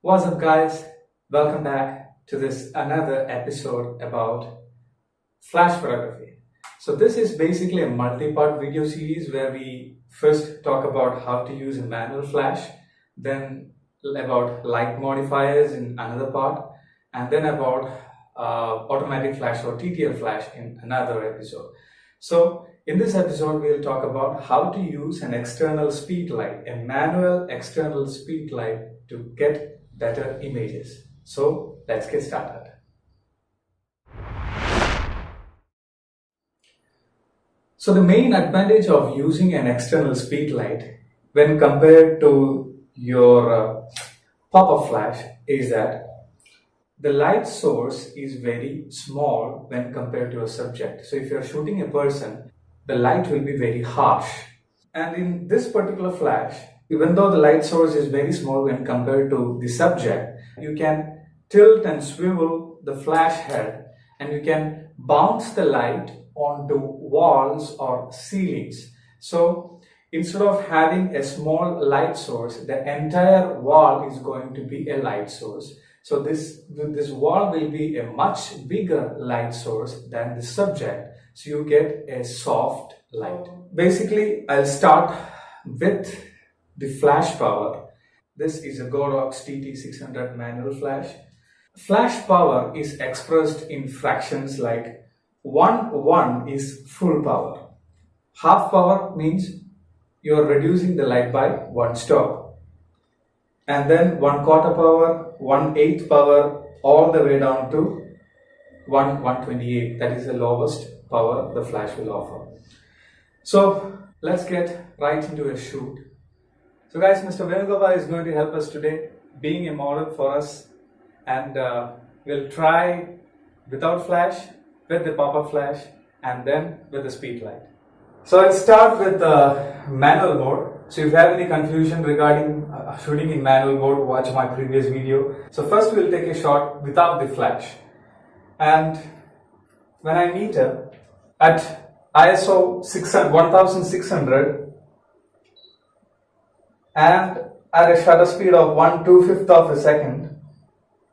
What's up, guys? Welcome back to this another episode about flash photography. So this is basically a multi-part video series where we first talk about how to use a manual flash, then about light modifiers in another part, and then about automatic flash or TTL flash in another episode. So in this episode, we'll talk about how to use an external speed light, a manual external speed light to get better images. So let's get started. So the main advantage of using an external speed light when compared to your pop-up flash is that the light source is very small when compared to a subject. So if you're shooting a person, the light will be very harsh. And in this particular flash, even though the light source is very small when compared to the subject, you can tilt and swivel the flash head and you can bounce the light onto walls or ceilings. So instead of having a small light source, the entire wall is going to be a light source. So this wall will be a much bigger light source than the subject. So you get a soft light. Basically, I'll start with the flash power. This is a Godox TT600 manual flash. Flash power is expressed in fractions like 1 is full power. Half power means you're reducing the light by 1 stop. And then 1/4 power, 1/8 power, all the way down to 1/128. That is the lowest power the flash will offer. So let's get right into a shoot. So guys, Mr. Venugopal is going to help us today, being a model for us, and we'll try without flash, with the pop-up flash, and then with the speed light. So I'll start with the manual mode. So if you have any confusion regarding shooting in manual mode, watch my previous video. So first we'll take a shot without the flash. And when I meter at ISO 1600 and at a shutter speed of 1/2/5 of a second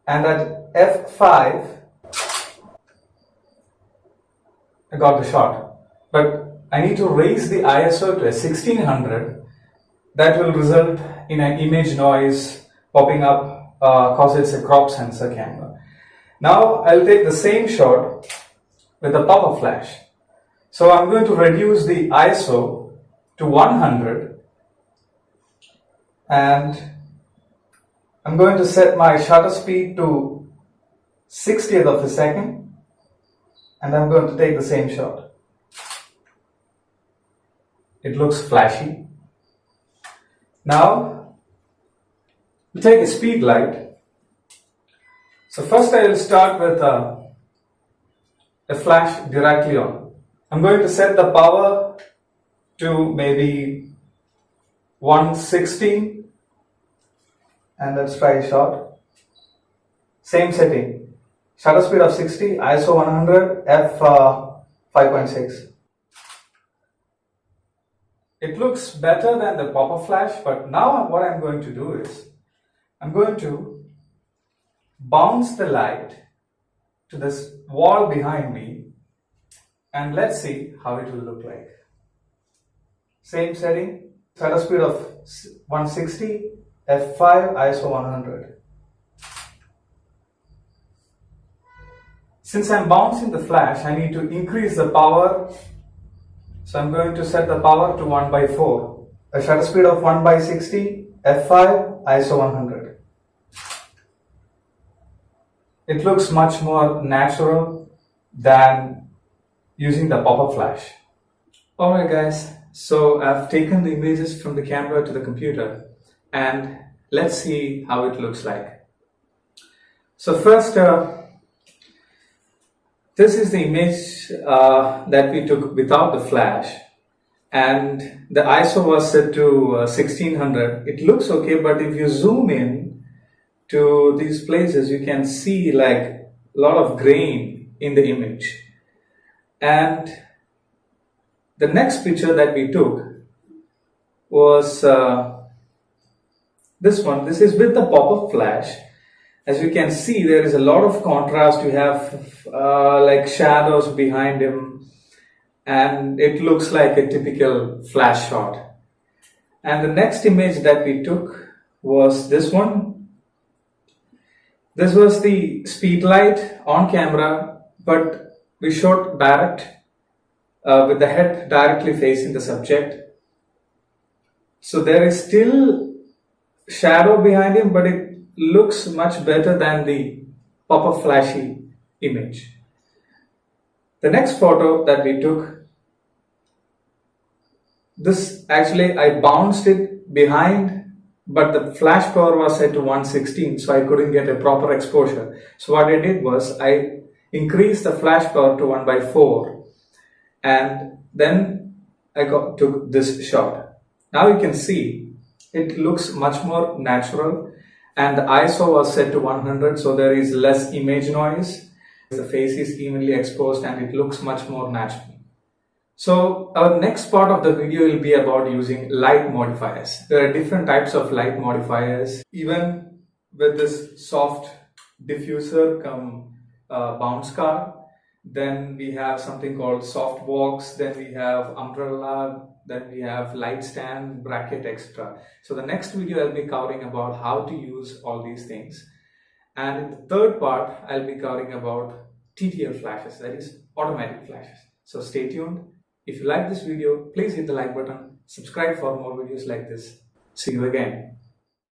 and at f5, I got the shot. But I need to raise the ISO to a 1600. That will result in an image noise popping up because it's a crop sensor camera. Now I'll take the same shot with a pop-up flash. So I'm going to reduce the ISO to 100 and I'm going to set my shutter speed to 60th of a second and I'm going to take the same shot. It looks flashy. Now we take a speed light. So first I will start with a flash directly on. I'm going to set the power to maybe 160 and let's try a shot. Same setting, shutter speed of 60, ISO 100, f 5.6. It looks better than the pop-up flash, but now what I'm going to do is I'm going to bounce the light to this wall behind me and let's see how it will look like. Same setting, shutter speed of 160, f5, ISO 100. Since I'm bouncing the flash, I need to increase the power. So I'm going to set the power to 1/4. A shutter speed of 1/60, f5, ISO 100. It looks much more natural than using the pop-up flash. Alright guys, so I've taken the images from the camera to the computer and let's see how it looks like. So first, this is the image that we took without the flash and the ISO was set to 1600. It looks okay, but if you zoom in to these places, you can see like a lot of grain in the image. And the next picture that we took was This is with the pop-up flash. As you can see, there is a lot of contrast. You have like shadows behind him, and it looks like a typical flash shot. And the next image that we took was this one. This was the speed light on camera, but we shot direct with the head directly facing the subject. So there is still shadow behind him, but it looks much better than the pop-up flashy image. The next photo that we took, this actually I bounced it behind, but the flash power was set to 116, so I couldn't get a proper exposure. So what I did was I increased the flash power to 1 by 4, and then I took this shot. Now you can see it looks much more natural, and the ISO was set to 100, so there is less image noise. The face is evenly exposed and it looks much more natural. So our next part of the video will be about using light modifiers. There are different types of light modifiers. Even with this soft diffuser come bounce card, then we have something called soft box, then we have umbrella, then we have light stand, bracket, etc. So the next video I'll be covering about how to use all these things. And in the third part, I'll be covering about TTL flashes, that is automatic flashes. So stay tuned. If you like this video, please hit the like button, subscribe for more videos like this. See you again.